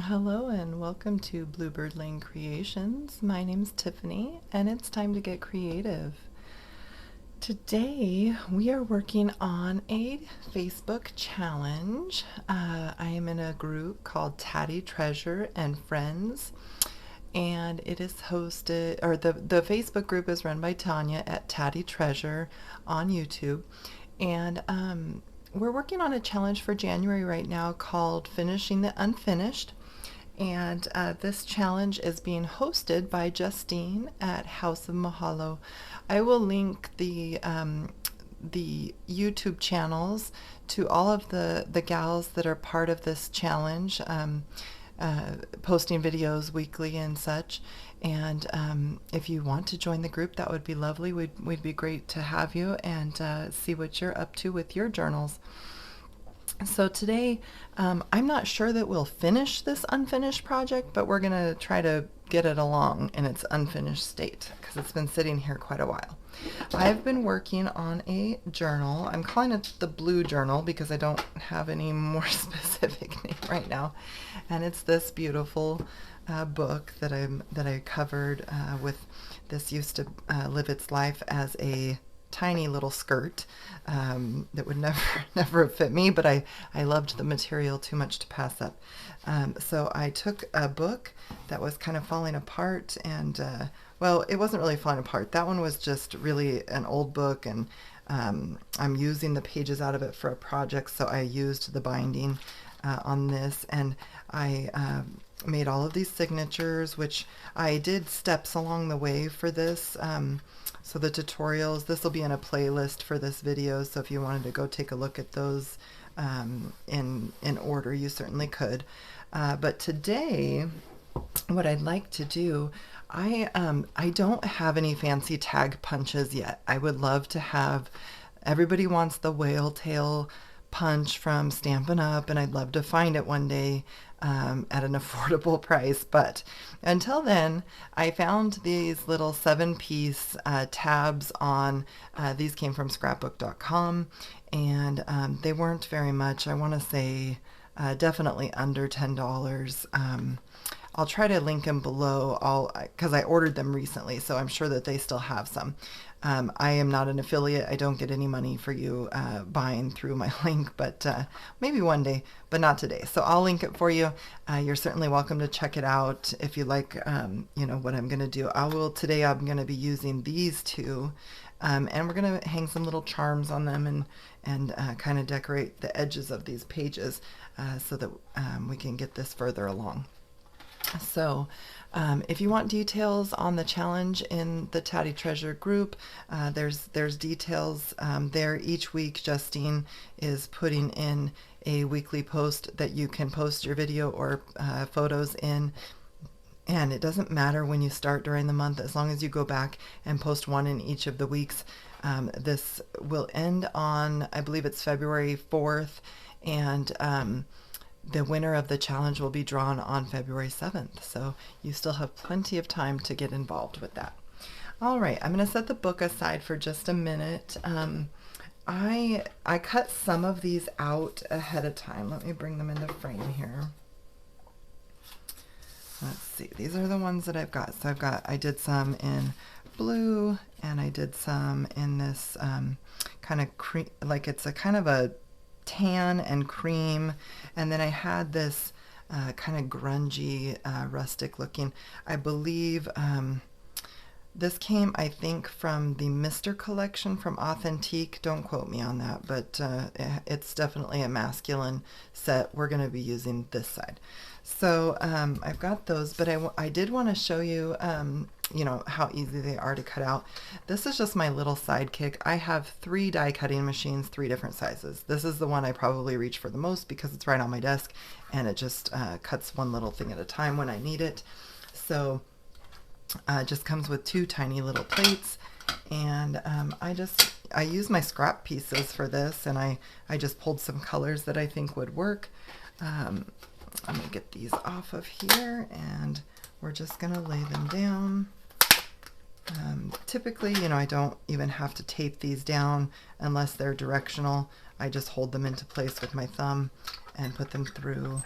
Hello and welcome to Bluebird Lane Creations. My name's Tiffany and it's time to get creative. Today we are working on a Facebook challenge. I am in a group called Tatty, Treasure, and Friends, and it is hosted, or the Facebook group is run by Tania at Tatty Treasure on YouTube. And we're working on a challenge for January right now called Finishing the Unfinished. And this challenge is being hosted by Justine at House of Mahalo. I will link the YouTube channels to all of the gals that are part of this challenge, posting videos weekly and such. And if you want to join the group, that would be lovely. We'd be great to have you and see what you're up to with your journals. So today, I'm not sure that we'll finish this unfinished project, but we're going to try to get it along in its unfinished state because it's been sitting here quite a while. I've been working on a journal. I'm calling it the Blue Journal because I don't have any more specific name right now. And it's this beautiful book that I covered with. This used to live its life as a tiny little skirt that would never have fit me, but I loved the material too much to pass up. So I took a book that was kind of falling apart, and well, it wasn't really falling apart. That one was just really an old book, and I'm using the pages out of it for a project, so I used the binding on this, and I made all of these signatures, which I did steps along the way for this. So the tutorials, this will be in a playlist for this video, so if you wanted to go take a look at those in order, you certainly could. But today, what I'd like to do, I don't have any fancy tag punches yet. I would love to have, everybody wants the whale tail punch from Stampin' Up, and I'd love to find it one day at an affordable price. But until then, I found these little 7-piece tabs on, these came from scrapbook.com, and they weren't very much. I want to say definitely under $10. I'll try to link them below, because I ordered them recently, so I'm sure that they still have some. I am not an affiliate. I don't get any money for you buying through my link, but maybe one day, but not today. So I'll link it for you. You're certainly welcome to check it out if you like, you know, what I'm going to do. Today I'm going to be using these two, and we're going to hang some little charms on them and kind of decorate the edges of these pages so that we can get this further along. So if you want details on the challenge in the Tatty Treasure group, there's details there. Each week Justine is putting in a weekly post that you can post your video or photos in. And it doesn't matter when you start during the month, as long as you go back and post one in each of the weeks. This will end on, I believe it's February 4th, and the winner of the challenge will be drawn on February 7th, so you still have plenty of time to get involved with that. All right, I'm going to set the book aside for just a minute. I cut some of these out ahead of time. Let me bring them into frame here. Let's see, these are the ones that I've got. So I did some in blue, and I did some in this kind of cream, like it's a kind of a tan and cream, and then I had this kind of grungy, rustic looking. I believe this came, I think, from the Mr. collection from Authentique. Don't quote me on that, but it's definitely a masculine set. We're going to be using this side. So I've got those, but I did want to show you, you know, how easy they are to cut out. This is just my little sidekick. I have 3 die cutting machines, 3 different sizes. This is the one I probably reach for the most because it's right on my desk, and it just cuts one little thing at a time when I need it. So it just comes with 2 tiny little plates, and I use my scrap pieces for this, and I just pulled some colors that I think would work. Let me get these off of here, and we're just going to lay them down. Typically, you know, I don't even have to tape these down unless they're directional. I just hold them into place with my thumb and put them through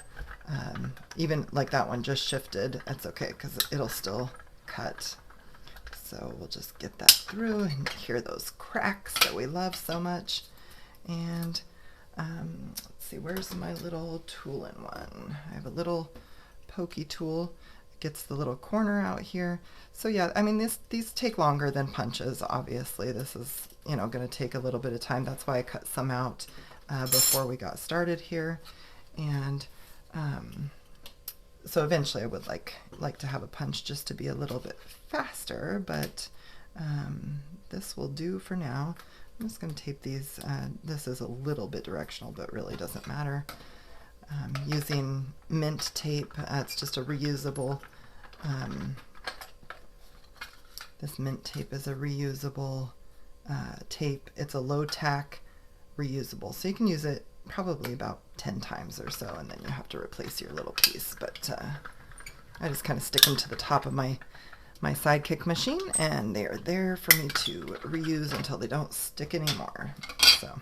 Even like that one just shifted, that's okay because it'll still cut. So we'll just get that through and hear those cracks that we love so much. And let's see, where's my little tool-in one? I have a little pokey tool. It gets the little corner out here. So yeah, I mean, these take longer than punches, obviously. This is, you know, going to take a little bit of time. That's why I cut some out before we got started here. And so eventually I would like to have a punch just to be a little bit faster, but this will do for now. I'm just going to tape these. This is a little bit directional, but really doesn't matter. Using mint tape, it's just a reusable, this mint tape is a reusable tape. It's a low tack reusable, so you can use it probably about 10 times or so, and then you have to replace your little piece. But I just kind of stick them to the top of my Sidekick machine, and they are there for me to reuse until they don't stick anymore. So,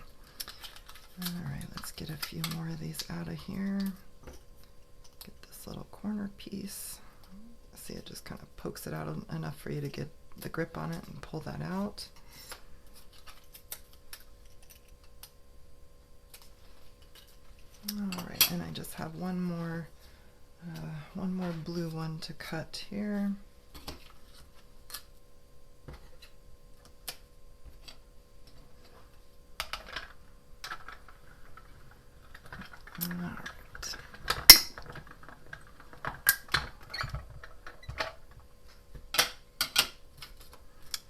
all right, let's get a few more of these out of here. Get this little corner piece. See, it just kind of pokes it out enough for you to get the grip on it and pull that out. All right, and I just have one more blue one to cut here. All right.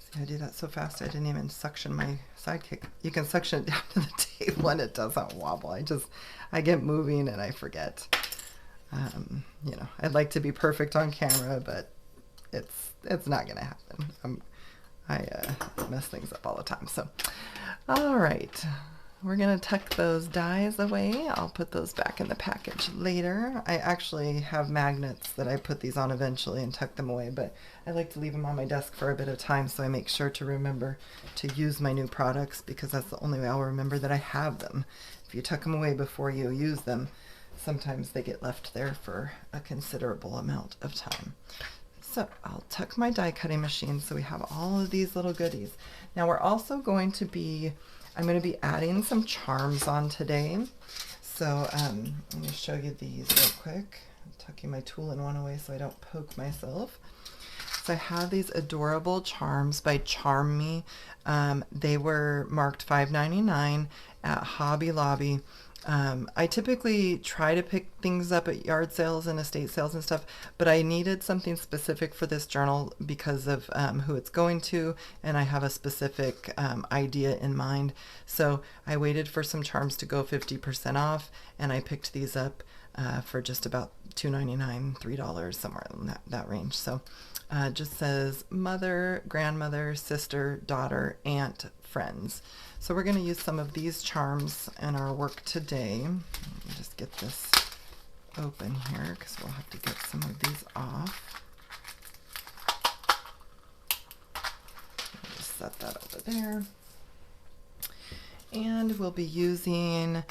See, I do that so fast I didn't even suction my Sidekick. You can suction it down to the table and it doesn't wobble. I get moving and I forget. You know, I'd like to be perfect on camera, but it's not gonna happen. I mess things up all the time. So, all right. We're going to tuck those dies away. I'll put those back in the package later. I actually have magnets that I put these on eventually and tuck them away, but I like to leave them on my desk for a bit of time, so I make sure to remember to use my new products, because that's the only way I'll remember that I have them. If you tuck them away before you use them, sometimes they get left there for a considerable amount of time. So I'll tuck my die cutting machine so we have all of these little goodies. Now we're also going to be I'm going to be adding some charms on today. So let me show you these real quick. I'm tucking my tool in one away so I don't poke myself. So I have these adorable charms by Charm Me. They were marked $5.99 at Hobby Lobby. I typically try to pick things up at yard sales and estate sales and stuff, but I needed something specific for this journal because of who it's going to, and I have a specific idea in mind. So I waited for some charms to go 50% off, and I picked these up for just about $2.99, $3, somewhere in that range. So it just says mother, grandmother, sister, daughter, aunt, friends. So we're going to use some of these charms in our work today. Let me just get this open here because we'll have to get some of these off. I'll just set that over there. And we'll be using,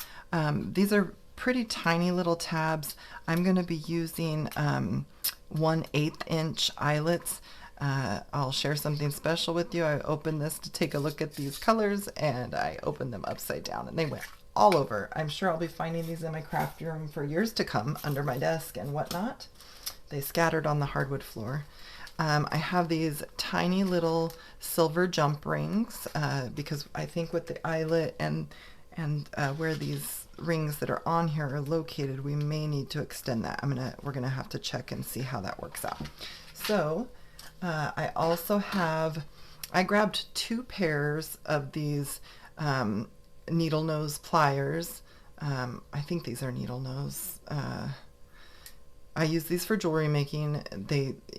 these are pretty tiny little tabs. I'm going to be using 1/8 inch eyelets. I'll share something special with you. I opened this to take a look at these colors, and I opened them upside down and they went all over. I'm sure I'll be finding these in my craft room for years to come under my desk and whatnot. They scattered on the hardwood floor. I have these tiny little silver jump rings because I think with the eyelet and where these rings that are on here are located, we may need to extend that. We're gonna have to check and see how that works out. So I also I grabbed 2 pairs of these needle nose pliers. I think these are needle nose. I use these for jewelry making.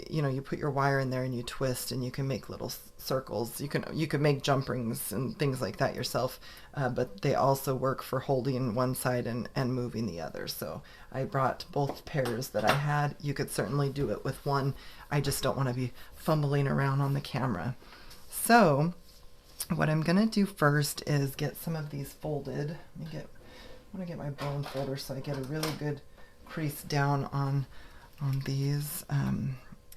You put your wire in there and you twist and you can make little circles. You can make jump rings and things like that yourself, but they also work for holding one side and moving the other. So I brought both pairs that I had. You could certainly do it with one. I just don't want to be fumbling around on the camera. So what I'm going to do first is get some of these folded. I want to get my bone folder so I get a really good crease down on these.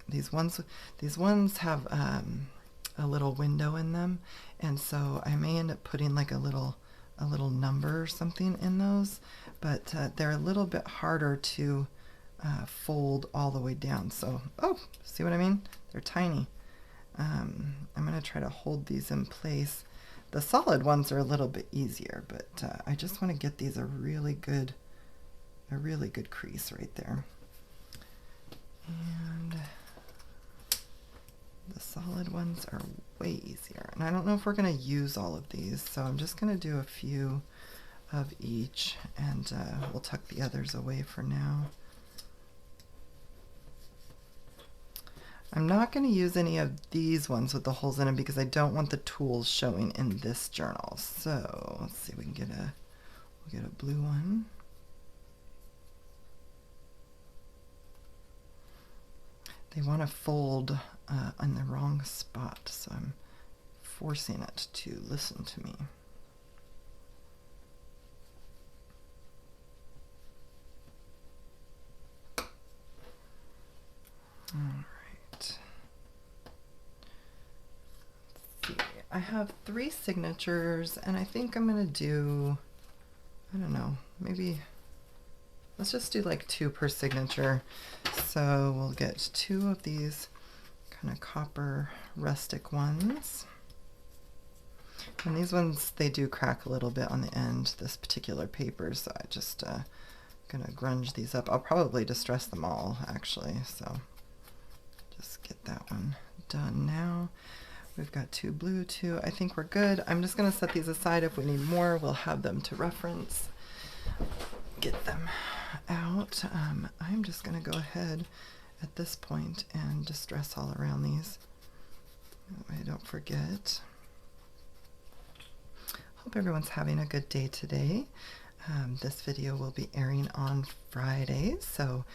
These ones have a little window in them, and so I may end up putting like a little number or something in those, but they're a little bit harder to fold all the way down. So, oh, see what I mean? They're tiny. I'm going to try to hold these in place. The solid ones are a little bit easier, but I just want to get these a really good crease right there. And the solid ones are way easier. And I don't know if we're going to use all of these, so I'm just going to do a few of each, and we'll tuck the others away for now. I'm not going to use any of these ones with the holes in them because I don't want the tools showing in this journal. So let's see, we'll get a blue one. They want to fold on the wrong spot, so I'm forcing it to listen to me. All right. Let's see. I have 3 signatures, and I think I'm going to do, I don't know, maybe let's just do like 2 per signature. So we'll get 2 of these kind of copper rustic ones. And these ones, they do crack a little bit on the end, this particular paper, so I just gonna grunge these up. I'll probably distress them all actually, so just get that one done now. We've got 2 blue, 2. I think we're good. I'm just gonna set these aside. If we need more, we'll have them to reference. Get them out. I'm just going to go ahead at this point and distress all around these. That way I don't forget. Hope everyone's having a good day today. This video will be airing on Friday, so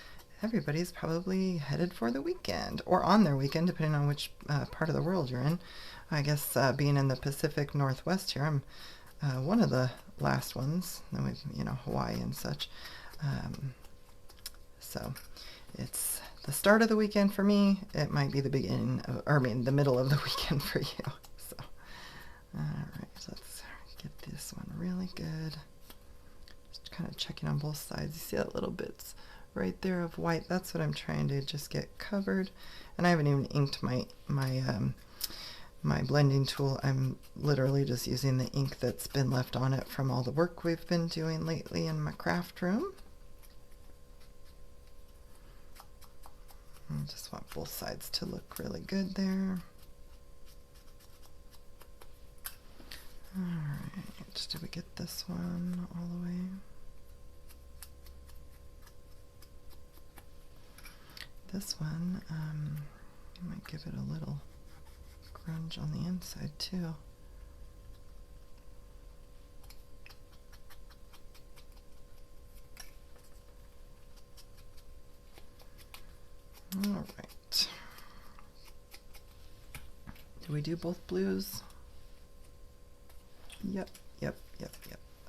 everybody's probably headed for the weekend, or on their weekend, depending on which part of the world you're in. I guess being in the Pacific Northwest here, I'm one of the last ones. Then we've, you know, Hawaii and such. So it's the start of the weekend for me. It might be the beginning of, or I mean, the middle of the weekend for you. So, all right, let's get this one really good. Just kind of checking on both sides. You see that little bits right there of white? That's what I'm trying to just get covered. And I haven't even inked my blending tool. I'm literally just using the ink that's been left on it from all the work we've been doing lately in my craft room. I just want both sides to look really good there. Alright, did we get this one all the way? This one, I might give it a little grunge on the inside too. All right. Do we do both blues? Yep.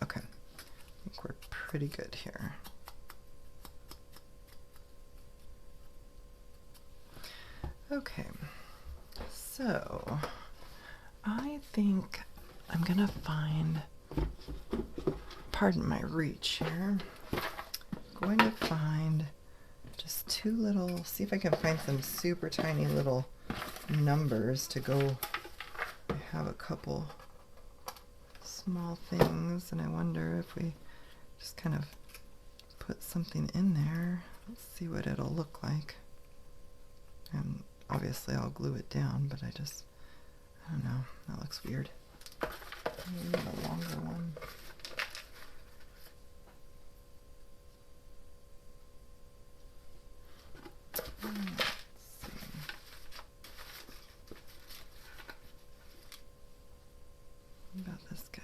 Okay. I think we're pretty good here. Okay. So, I think I'm gonna find, pardon my reach here, I'm going to find just 2 little, see if I can find some super tiny little numbers to go. I have a couple small things, and I wonder if we just kind of put something in there. Let's see what it'll look like. And obviously I'll glue it down, but I don't know, that looks weird. Maybe a longer one. Let's see. What about this guy?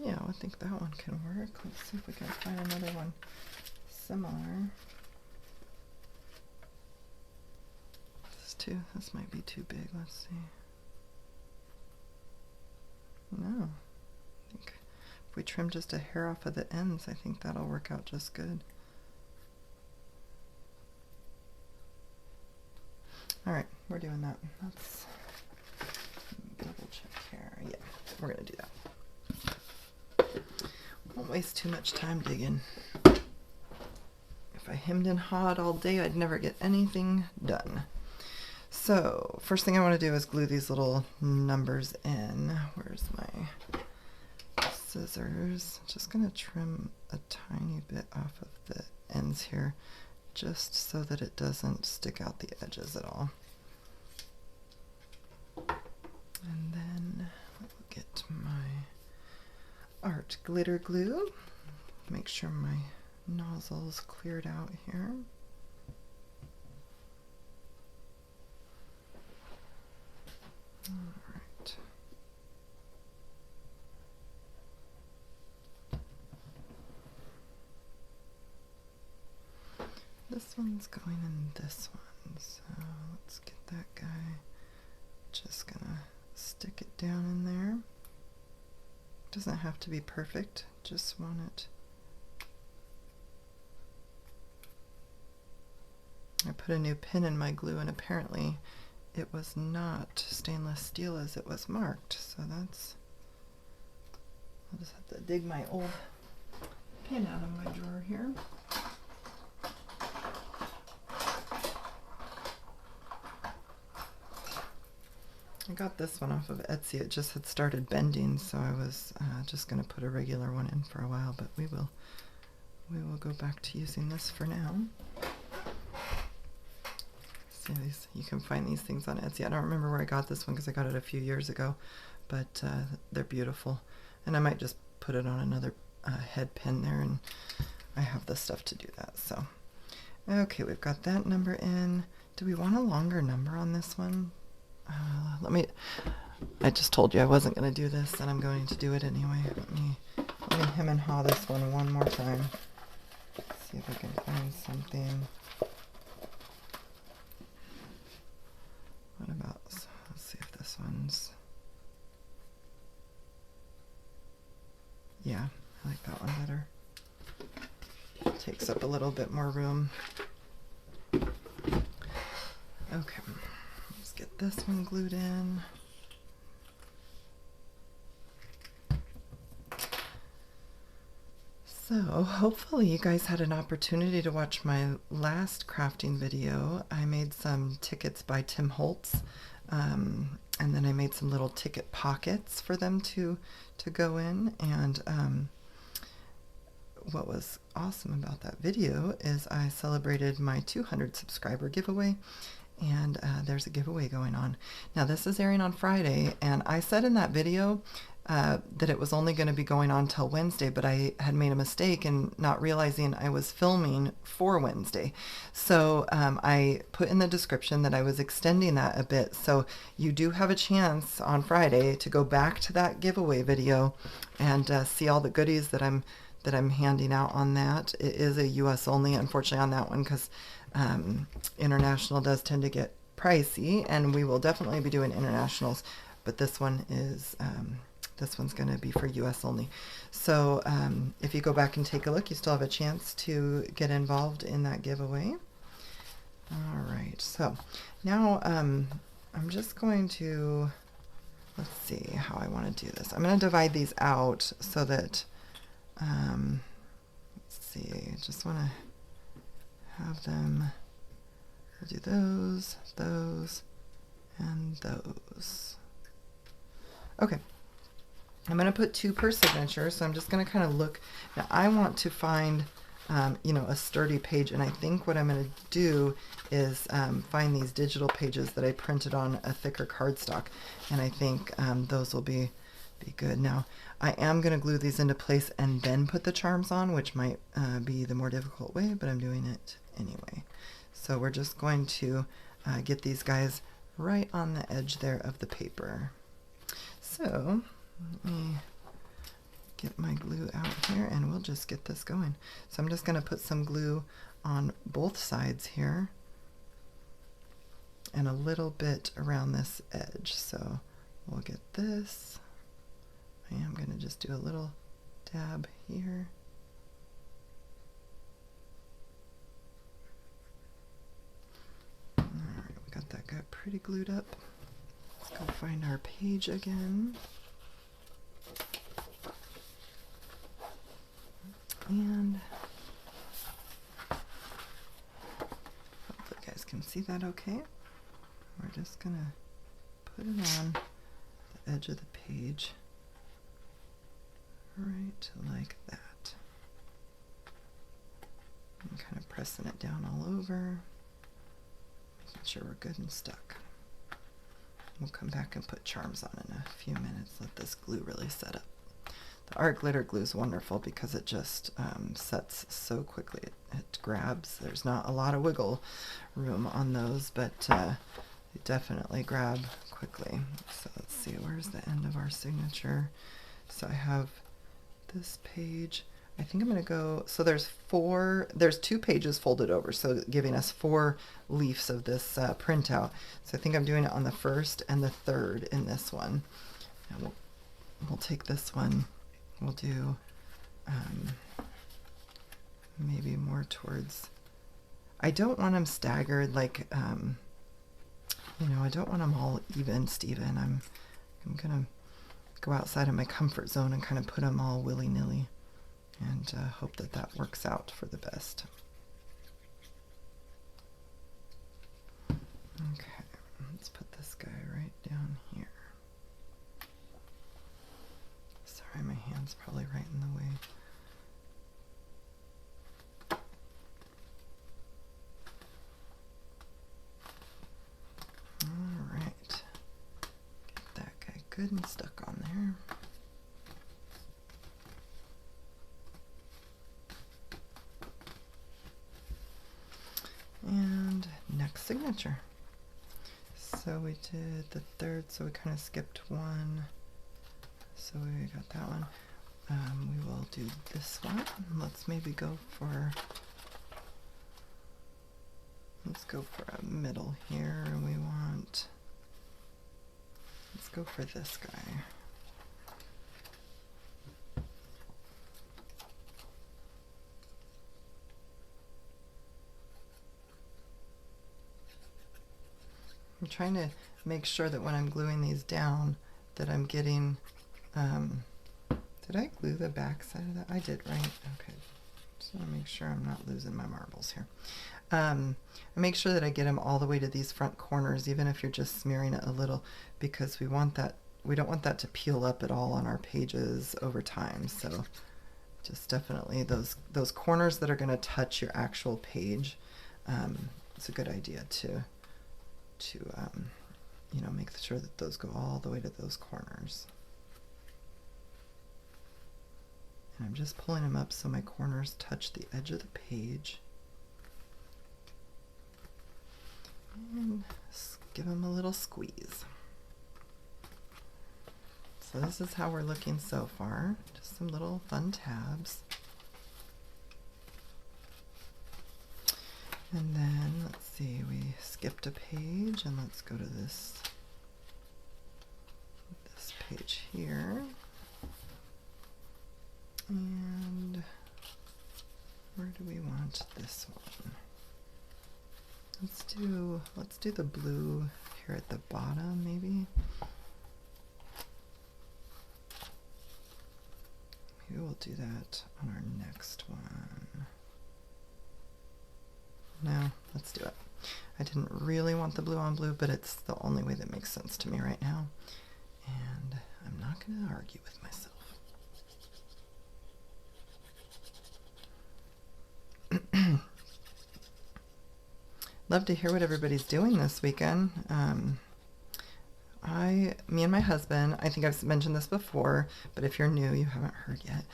Yeah, I think that one can work. Let's see if we can find another one similar. Just This might be too big. Let's see. No. I think if we trim just a hair off of the ends, I think that'll work out just good. All right, we're doing that. Let's double check here. Yeah, we're gonna do that. Won't waste too much time digging. If I hemmed and hawed all day, I'd never get anything done. So first thing I want to do is glue these little numbers in. Where's my scissors? Just gonna trim a tiny bit off of the ends here, just so that it doesn't stick out the edges at all. And then I'll get my art glitter glue. Make sure my nozzle's cleared out here. All right. This one's going in this one, so let's get that guy. Just gonna stick it down in there. Doesn't have to be perfect, just want it. I put a new pin in my glue and apparently it was not stainless steel as it was marked, so that's, I'll just have to dig my old pin out of my drawer here. I got this one off of Etsy. It just had started bending, so I was just going to put a regular one in for a while, but we will go back to using this for now. See, these, you can find these things on Etsy. I don't remember where I got this one because I got it a few years ago, but they're beautiful. And I might just put it on another head pin there, and I have the stuff to do that. So, okay, we've got that number in. Do we want a longer number on this one? I just told you I wasn't going to do this, and I'm going to do it anyway. Let me hem and haw this one more time. See if I can find something. What about, let's see if this one's, yeah, I like that one better. Takes up a little bit more room. Okay. Get this one glued in. So hopefully you guys had an opportunity to watch my last crafting video. I made some tickets by Tim Holtz, and then I made some little ticket pockets for them to go in. And what was awesome about that video is I celebrated my 200 subscriber giveaway. And there's a giveaway going on. Now this is airing on Friday, and I said in that video that it was only going to be going on till Wednesday, but I had made a mistake in not realizing I was filming for Wednesday. So I put in the description that I was extending that a bit. So you do have a chance on Friday to go back to that giveaway video and see all the goodies that I'm handing out on that. It is a US only, unfortunately, on that one, because international does tend to get pricey, and we will definitely be doing internationals, but this one is this one's going to be for US only. So if you go back and take a look, you still have a chance to get involved in that giveaway. All right, so now I'm just going to, let's see how I want to do this. I'm going to divide these out so that let's see, I just want to have them, we'll do those, and those. Okay, I'm going to put 2 per signature, so I'm just going to kind of look. Now I want to find, you know, a sturdy page, and I think what I'm going to do is find these digital pages that I printed on a thicker cardstock, and I think those will be good. Now I am going to glue these into place and then put the charms on, which might be the more difficult way, but I'm doing it anyway. So we're just going to get these guys right on the edge there of the paper. So let me get my glue out here and we'll just get this going. So I'm just going to put some glue on both sides here. and a little bit around this edge. So we'll get this. I am going to just do a little dab here. Alright, we got that guy pretty glued up. Let's go find our page again. And hopefully you guys can see that okay. We're just going to put it on the edge of the page. Right like that. And kind of pressing it down all over. Making sure we're good and stuck. We'll come back and put charms on in a few minutes. Let this glue really set up. The art glitter glue is wonderful because it just sets so quickly. It grabs. There's not a lot of wiggle room on those, but they definitely grab quickly. So let's see, where's the end of our signature? So I have this page. I think I'm going to go, so there's 2 pages folded over, so giving us 4 leaves of this printout. So I think I'm doing it on the first and the third in this one. And we'll take this one. We'll do maybe more towards, I don't want them staggered, like, you know, I don't want them all even, Steven. I'm going to go outside of my comfort zone and kind of put them all willy-nilly and hope that that works out for the best. Okay, let's put this guy right down here. Sorry, my hand's probably right in the way. All right, get that guy good and stuck on there. And next signature. So we did the third, so we kind of skipped one. So we got that one. We will do this one. Let's maybe go for, let's go for a middle here. We want, let's go for this guy. I'm trying to make sure that when I'm gluing these down that I'm getting, did I glue the back side of that? I did, right? Okay. Just want to make sure I'm not losing my marbles here. I make sure that I get them all the way to these front corners, even if you're just smearing it a little, because we want that, we don't want that to peel up at all on our pages over time. So just definitely those corners that are going to touch your actual page, it's a good idea to you know, make sure that those go all the way to those corners. And I'm just pulling them up so my corners touch the edge of the page. And give them a little squeeze. So this is how we're looking so far. Just some little fun tabs. And then, let's see, we skipped a page, and let's go to this page here. And where do we want this one? Let's do the blue here at the bottom, maybe. Maybe we'll do that on our next one. No, let's do it. I didn't really want the blue on blue, but it's the only way that makes sense to me right now. And I'm not going to argue with myself. Love to hear what everybody's doing this weekend. Me and my husband, I think I've mentioned this before, but if you're new, you haven't heard yet.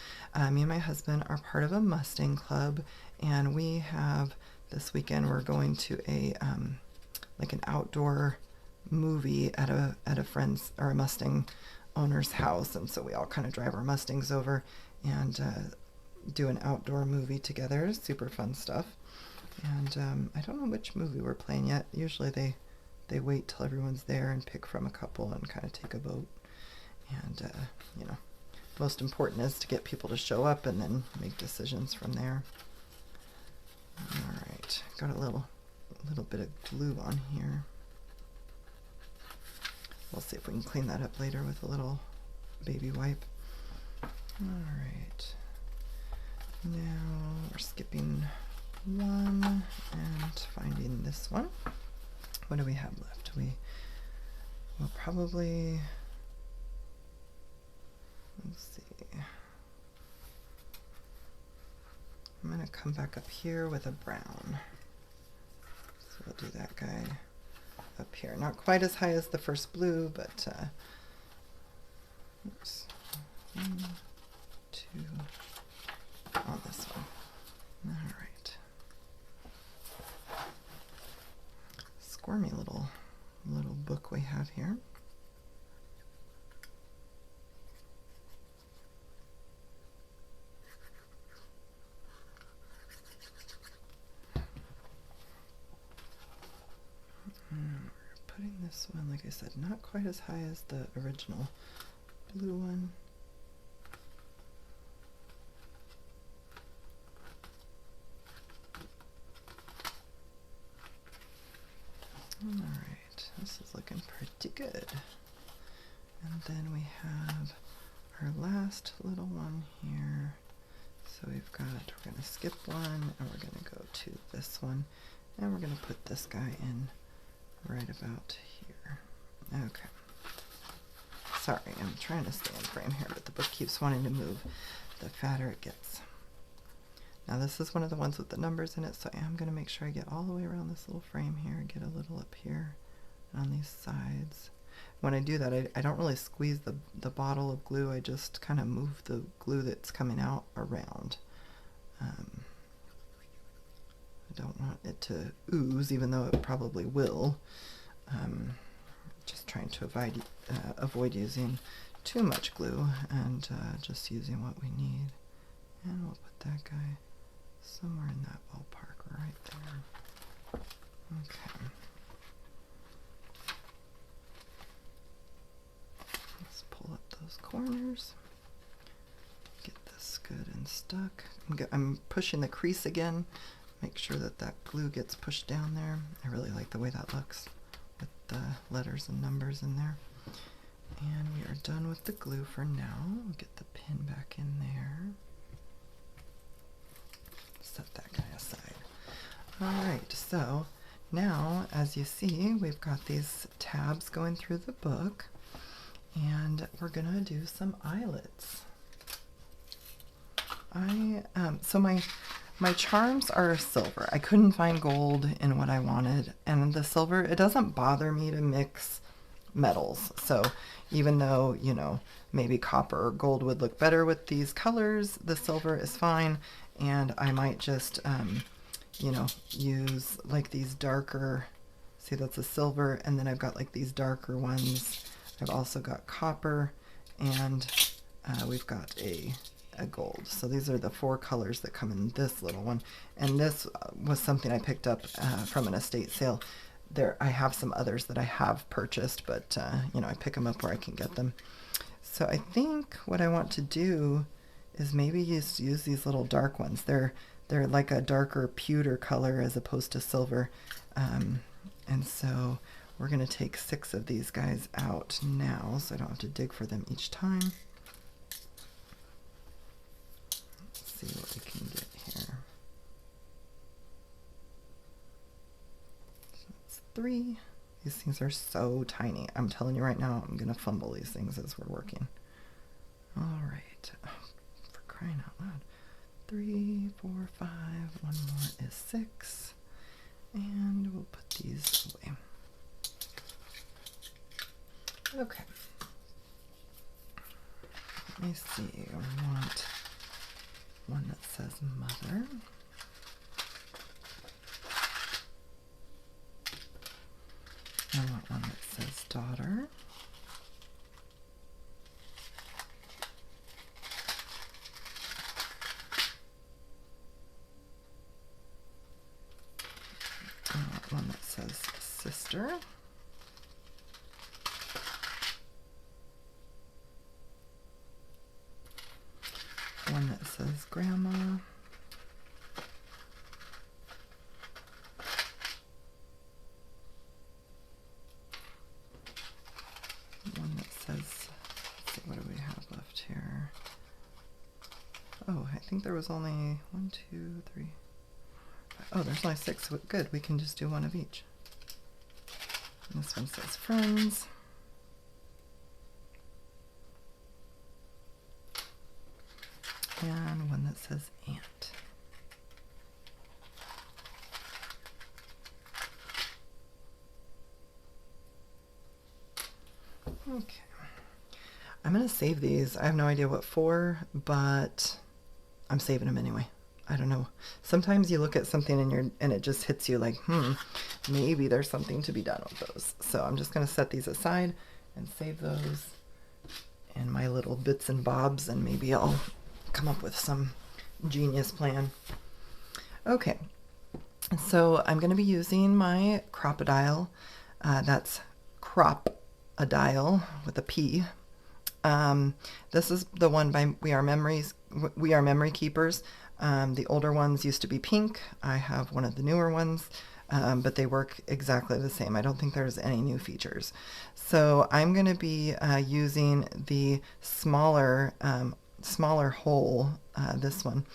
Me and my husband are part of a Mustang club, and we have, this weekend we're going to a like an outdoor movie at a friend's or a Mustang owner's house, and so we all kind of drive our Mustangs over and do an outdoor movie together. Super fun stuff. And I don't know which movie we're playing yet. Usually they they wait till everyone's there and pick from a couple and kind of take a vote. And, you know, most important is to get people to show up and then make decisions from there. All right, got a little bit of glue on here. We'll see if we can clean that up later with a little baby wipe. All right, now we're skipping one and finding this one. What do we have left? We'll probably, let's see. I'm going to come back up here with a brown. So we'll do that guy up here. Not quite as high as the first blue, but oops. 1, 2 on this one. All right. Squirmy little book we have here. Putting this one, like I said, not quite as high as the original blue one. All right, this is looking pretty good. And then we have our last little one here. So we've got, we're going to skip one and we're going to go to this one. And we're going to put this guy in right about here. Okay. Sorry, I'm trying to stay in frame here, but the book keeps wanting to move the fatter it gets. Now this is one of the ones with the numbers in it, so I am going to make sure I get all the way around this little frame here, get a little up here on these sides. When I do that, I don't really squeeze the bottle of glue, I just kind of move the glue that's coming out around. I don't want it to ooze, even though it probably will. Just trying to avoid using too much glue and just using what we need. And we'll put that guy somewhere in that ballpark right there. Okay. Let's pull up those corners. Get this good and stuck. I'm pushing the crease again. Make sure that that glue gets pushed down there. I really like the way that looks with the letters and numbers in there. And we are done with the glue for now. We'll get the pin back in there. Set that guy aside. Alright, so now as you see, we've got these tabs going through the book, and we're gonna do some eyelets. So my charms are silver. I couldn't find gold in what I wanted, and the silver, it doesn't bother me to mix metals. So even though, you know, maybe copper or gold would look better with these colors, the silver is fine. And I might just, you know, use like these darker, see that's a silver, and then I've got like these darker ones. I've also got copper, and we've got a gold. So these are the 4 colors that come in this little one. And this was something I picked up from an estate sale. There, I have some others that I have purchased, but you know, I pick them up where I can get them. So I think what I want to do is maybe use these little dark ones. They're like a darker pewter color as opposed to silver. And so we're going to take 6 of these guys out now, so I don't have to dig for them each time. Let's see what we can get here. So that's 3. These things are so tiny. I'm telling you right now, I'm going to fumble these things as we're working. All right. Crying out loud. 3, 4, 5. One more is 6. And we'll put these away. Okay. Let me see. I want one that says mother. I want one that says daughter. I want one that says sister. grandma. One that says, let's see, what do we have left here? Oh, I think there was only 1, 2, 3. Oh, there's only 6. Good, we can just do one of each. And this one says friends. And one that says aunt. Okay. I'm going to save these. I have no idea what for, but I'm saving them anyway. I don't know. Sometimes you look at something and it just hits you like, maybe there's something to be done with those. So I'm just going to set these aside and save those in my little bits and bobs, and maybe I'll come up with some genius plan. Okay. So I'm going to be using my Crop-a-dile. That's Crop-a-dile with a P. This is the one by We Are Memory Keepers. The older ones used to be pink. I have one of the newer ones, but they work exactly the same. I don't think there's any new features. So I'm going to be using the smaller hole, this one,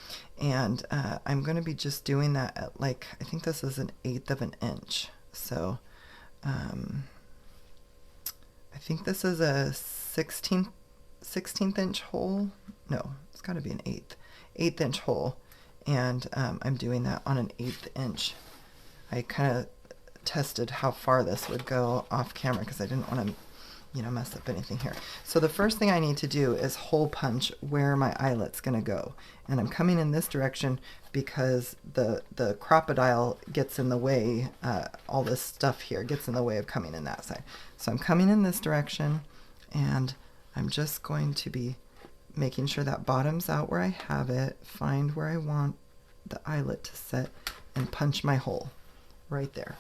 and I'm going to be just doing that at, like, I think this is 1/8 of an inch. So I think this is a 16th inch hole. No, it's got to be an 8th inch hole, and I'm doing that on an 1/8 inch. I kind of tested how far this would go off camera because I didn't want to, mess up anything here. So the first thing I need to do is hole punch where my eyelet's going to go, and I'm coming in this direction because the Crop-a-dile gets in the way. All this stuff here gets in the way of coming in that side. So I'm coming in this direction, and I'm just going to be making sure that bottom's out where I have it, find where I want the eyelet to set, and punch my hole right there.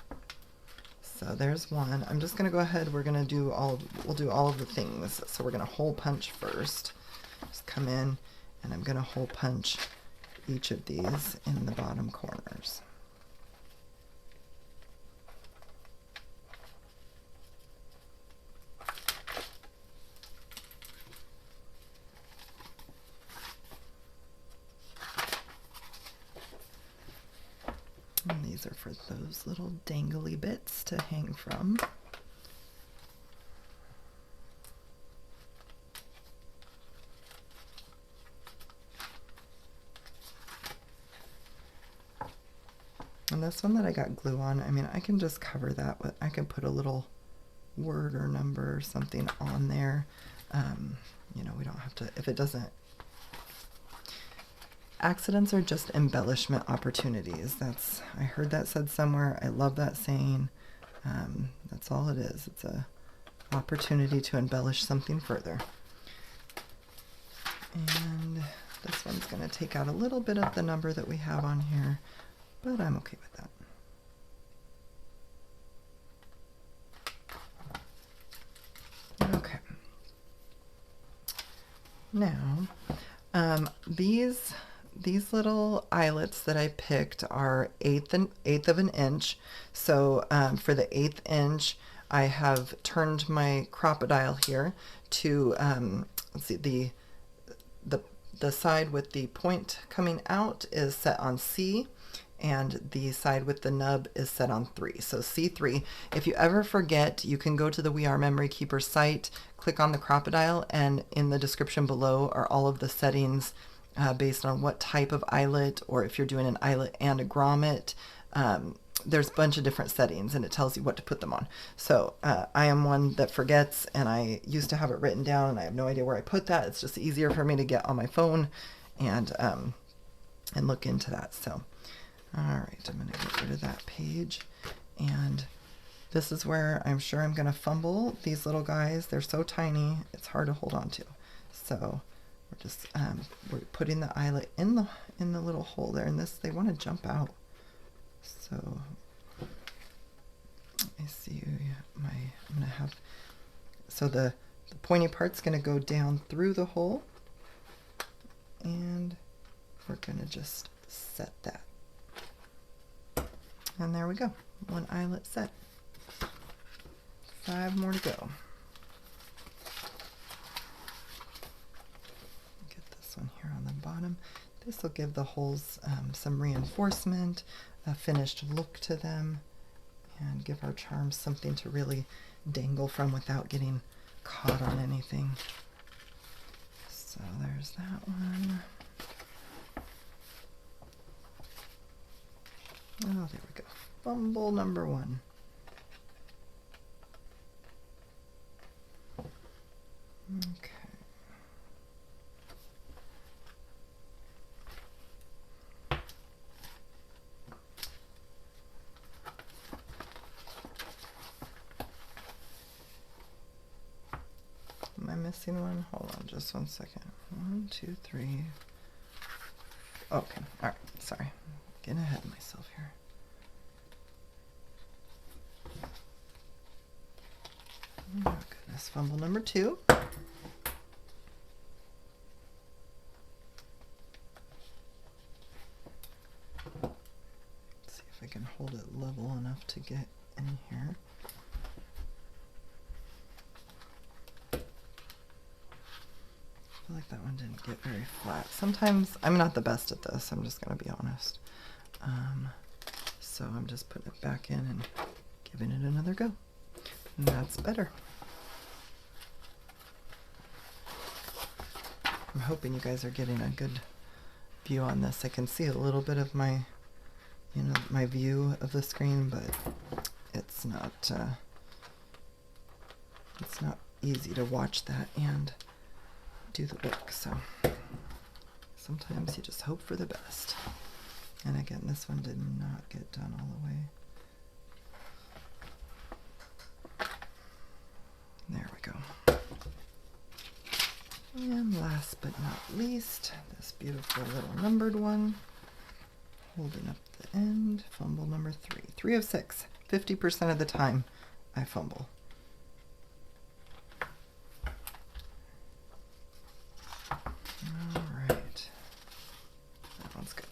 So there's one. I'm just going to go ahead. We'll do all of the things. So we're going to hole punch first. Just come in, and I'm going to hole punch each of these in the bottom corners. And these are for those little dangly bits to hang from. And this one that I got glue on, I mean, I can just cover that with, I can put a little word or number or something on there. We don't have to, if it doesn't, accidents are just embellishment opportunities. I heard that said somewhere. I love that saying. That's all it is. It's a opportunity to embellish something further. And this one's going to take out a little bit of the number that we have on here, but I'm okay with that. Okay. Now, these little eyelets that I picked are 1/8 of an inch. So for the 1/8 inch, I have turned my Crop-a-dile here to let's see, the side with the point coming out is set on C, and the side with the nub is set on 3. So C3. If you ever forget, you can go to the We Are Memory Keeper site, click on the Crop-a-dile, and in the description below are all of the settings based on what type of eyelet, or if you're doing an eyelet and a grommet. There's a bunch of different settings, and it tells you what to put them on. So I am one that forgets, and I used to have it written down, and I have no idea where I put that. It's just easier for me to get on my phone and look into that. So all right, I'm going to get rid of that page, and this is where I'm sure I'm going to fumble these little guys. They're so tiny, it's hard to hold on to. So we're just we're putting the eyelet in the little hole there, and they want to jump out. So I see I'm going to have, so the pointy part's going to go down through the hole, and we're going to just set that. And there we go. One eyelet set. 5 more to go. Get this one here on the bottom. This will give the holes some reinforcement, a finished look to them, and give our charms something to really dangle from without getting caught on anything. So there's that one. Oh, there we go. Fumble number 1. Okay. Am I missing one? Hold on just 1 second. 1, 2, 3. Okay. All right. Sorry. Getting ahead of myself here. Oh goodness. Fumble number 2. Let's see if I can hold it level enough to get in here. I feel like that one didn't get very flat. Sometimes I'm not the best at this, I'm just going to be honest. So I'm just putting it back in and giving it another go. And that's better. I'm hoping you guys are getting a good view on this. I can see a little bit of my, my view of the screen, but it's not easy to watch that and do the work. So sometimes you just hope for the best. And again, this one did not get done all the way. There we go. And last but not least, this beautiful little numbered one, holding up the end, fumble number 3. 3 of 6. 50% of the time I fumble. All right. That one's good.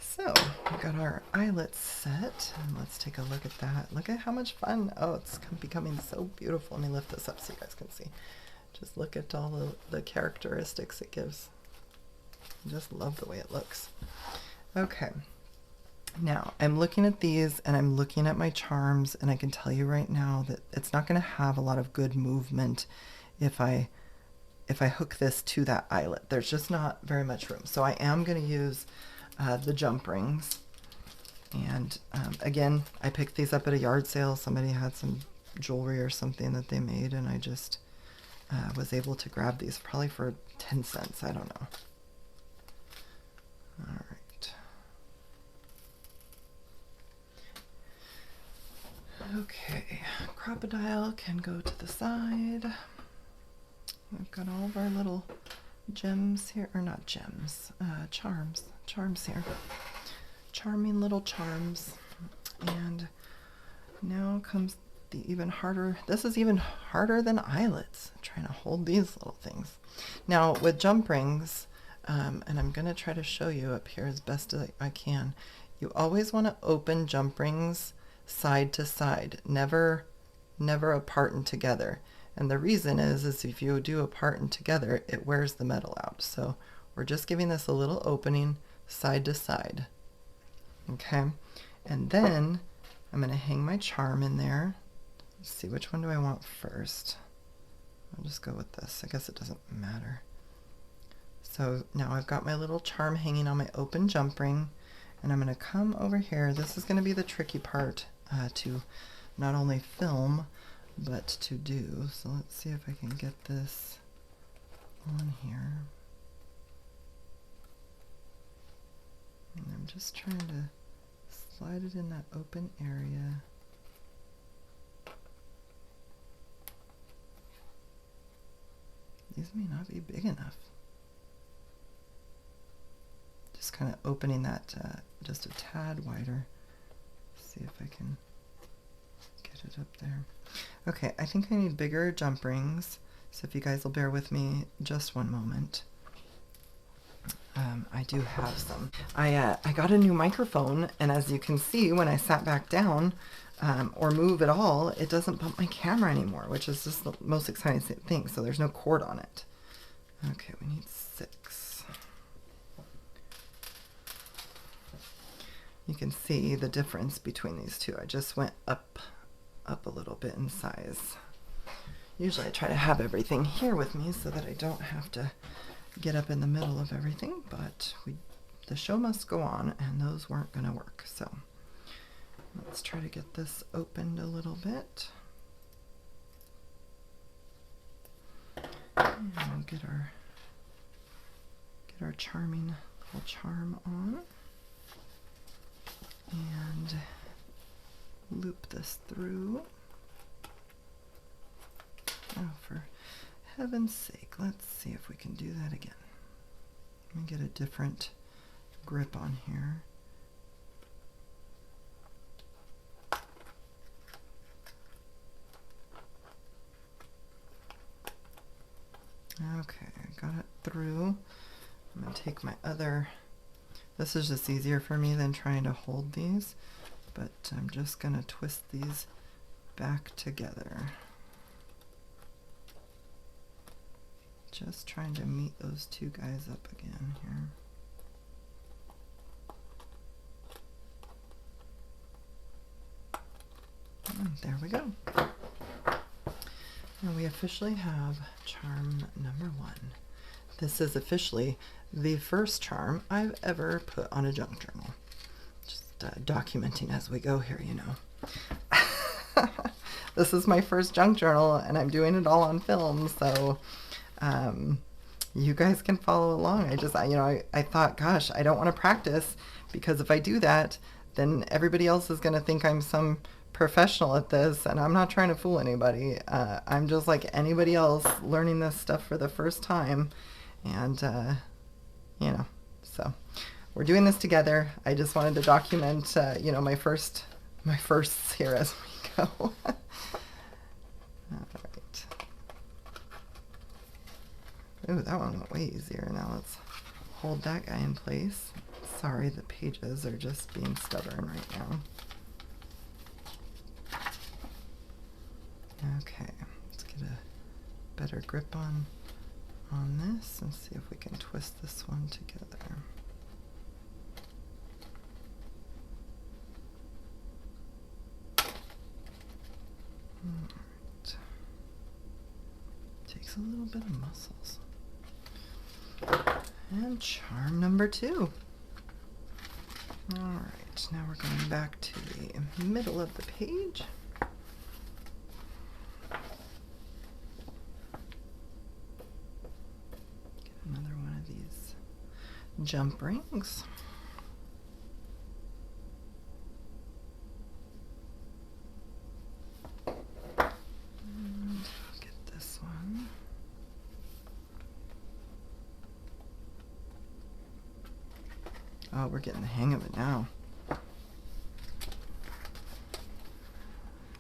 So we've got our eyelets set, and let's take a look at that. Look at how much fun. Oh, it's becoming so beautiful. Let me lift this up so you guys can see. Just look at all the characteristics it gives. I just love the way it looks. Okay. Now, I'm looking at these and I'm looking at my charms, and I can tell you right now that it's not going to have a lot of good movement if I hook this to that eyelet. There's just not very much room. So I am going to use the jump rings. And again, I picked these up at a yard sale. Somebody had some jewelry or something that they made, and I just was able to grab these probably for 10 cents. I don't know. All right. Okay, Crop-a-dile can go to the side. We've got all of our little gems here, or not gems, charms here. Charming little charms. And now comes the even harder, this is even harder than eyelets, trying to hold these little things. Now with jump rings, and I'm going to try to show you up here as best as I can, you always want to open jump rings side to side, never apart and together. And the reason is if you do apart and together, it wears the metal out. So we're just giving this a little opening side to side. Okay, and then I'm going to hang my charm in there. Let's see, which one do I want first? I'll just go with this. I guess it doesn't matter. So now I've got my little charm hanging on my open jump ring, and I'm going to come over here. This is going to be the tricky part to not only film, but to do. So let's see if I can get this on here. And I'm just trying to slide it in that open area. These may not be big enough. Just kind of opening that just a tad wider. See if I can get it up there. Okay, I think I need bigger jump rings. So if you guys will bear with me just one moment. I do have some. I got a new microphone, and as you can see, when I sat back down or move at all, it doesn't bump my camera anymore, which is just the most exciting thing. So there's no cord on it. Okay, we need 6. You can see the difference between these two. I just went up a little bit in size. Usually I try to have everything here with me so that I don't have to get up in the middle of everything, but the show must go on, and those weren't going to work. So let's try to get this opened a little bit. And we'll get our charming little charm on. And loop this through. Oh, for heaven's sake, let's see if we can do that again. Let me get a different grip on here. Okay, I got it through. I'm going to take my other, this is just easier for me than trying to hold these, but I'm just going to twist these back together. Just trying to meet those two guys up again here. And there we go. And we officially have charm number 1. This is officially the first charm I've ever put on a junk journal. Just documenting as we go here, you know. This is my first junk journal, and I'm doing it all on film, so you guys can follow along. I thought, gosh, I don't want to practice, because if I do that, then everybody else is going to think I'm some professional at this, and I'm not trying to fool anybody. I'm just like anybody else learning this stuff for the first time, and you know, so we're doing this together. I just wanted to document you know, my firsts here as we go. All right. Ooh, that one went way easier. Now let's hold that guy in place. Sorry, the pages are just being stubborn right now. Okay, let's get a better grip on this and see if we can twist this one together. Alright. Takes a little bit of muscles. And charm number 2. Alright, now we're going back to the middle of the page. Another one of these jump rings. And get this one. Oh, we're getting the hang of it now.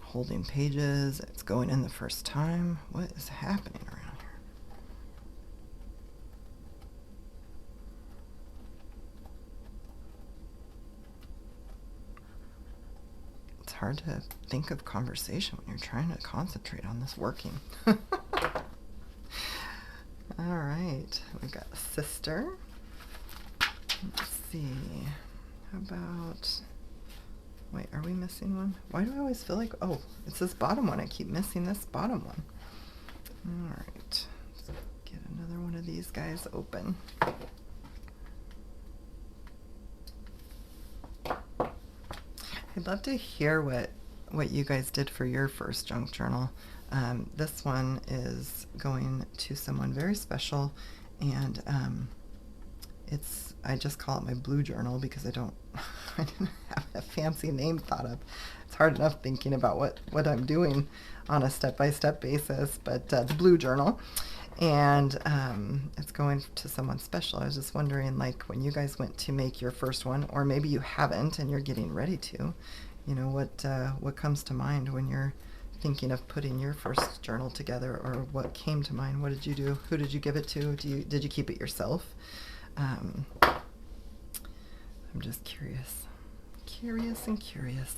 Holding pages, it's going in the first time. What is happening around here? Hard to think of conversation when you're trying to concentrate on this working. All right, we've got a sister. Let's see. How about, wait, are we missing one? Why do I always feel like, oh, it's this bottom one. I keep missing this bottom one. All right, let's get another one of these guys open. I'd love to hear what you guys did for your first junk journal. This one is going to someone very special, and I just call it my blue journal because I didn't have a fancy name thought up. It's hard enough thinking about what I'm doing on a step-by-step basis, but the blue journal. And it's going to someone special. I was just wondering, like, when you guys went to make your first one, or maybe you haven't and you're getting ready to, you know, what comes to mind when you're thinking of putting your first journal together, or what came to mind? What did you do? Who did you give it to? Did you keep it yourself? I'm just curious. Curious and curious.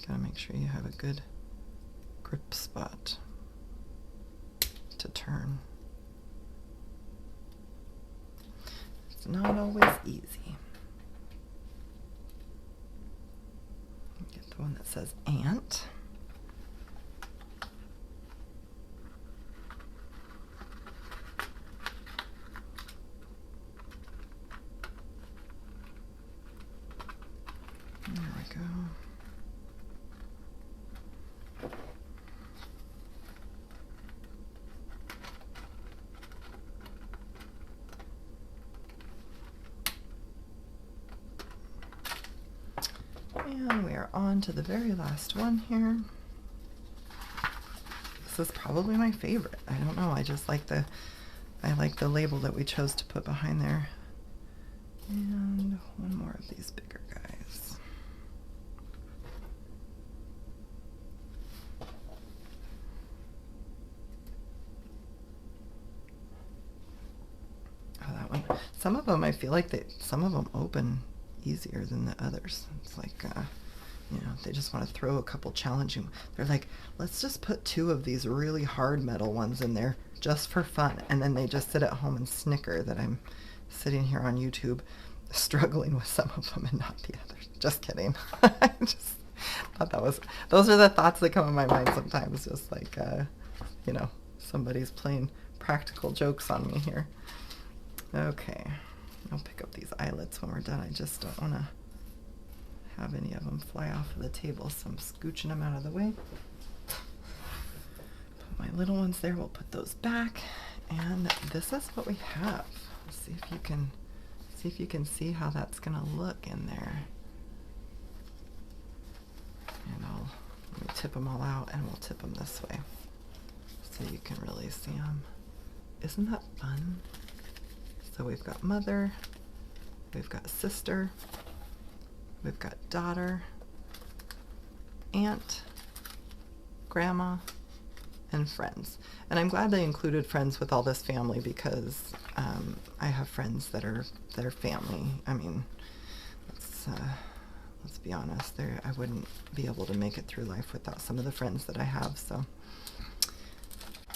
Gotta make sure you have a good grip spot to turn. It's not always easy. Get the one that says ant. There we go. And we are on to the very last one here. This is probably my favorite. I don't know. I like the label that we chose to put behind there. And one more of these bigger guys. Oh, that one. Some of them I feel like some of them open easier than the others. It's like, you know, they just want to throw a couple challenging. They're like, let's just put 2 of these really hard metal ones in there just for fun. And then they just sit at home and snicker that I'm sitting here on YouTube struggling with some of them and not the others. Just kidding. I just thought those are the thoughts that come in my mind sometimes. Just like, you know, somebody's playing practical jokes on me here. Okay. I'll pick up these eyelets when we're done. I just don't want to have any of them fly off of the table, so I'm scooching them out of the way. Put my little ones there. We'll put those back. And this is what we have. Let's see if you can see how that's going to look in there. And let me tip them all out, and we'll tip them this way so you can really see them. Isn't that fun? So we've got mother, we've got sister, we've got daughter, aunt, grandma, and friends. And I'm glad they included friends with all this family because I have friends that are family. I mean, let's be honest, I wouldn't be able to make it through life without some of the friends that I have. So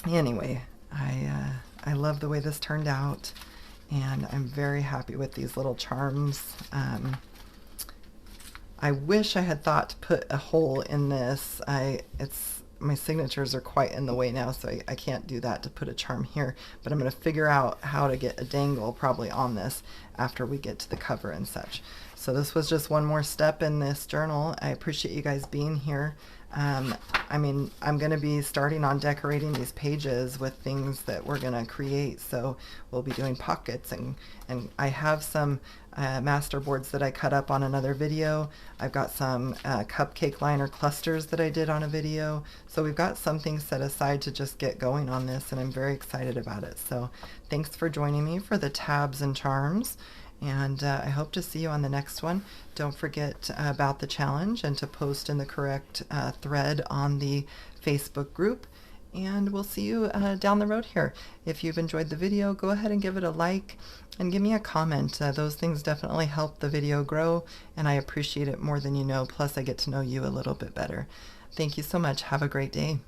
anyway, I love the way this turned out. And I'm very happy with these little charms. I wish I had thought to put a hole in this. My signatures are quite in the way now, so I can't do that to put a charm here. But I'm going to figure out how to get a dangle probably on this after we get to the cover and such. So this was just one more step in this journal. I appreciate you guys being here. I mean, I'm going to be starting on decorating these pages with things that we're going to create. So we'll be doing pockets, and I have some master boards that I cut up on another video. I've got some cupcake liner clusters that I did on a video. So we've got some things set aside to just get going on this, and I'm very excited about it. So thanks for joining me for the tabs and charms. And I hope to see you on the next one. Don't forget about the challenge and to post in the correct thread on the Facebook group. And we'll see you down the road here. If you've enjoyed the video, go ahead and give it a like and give me a comment. Those things definitely help the video grow, and I appreciate it more than you know. Plus, I get to know you a little bit better. Thank you so much. Have a great day.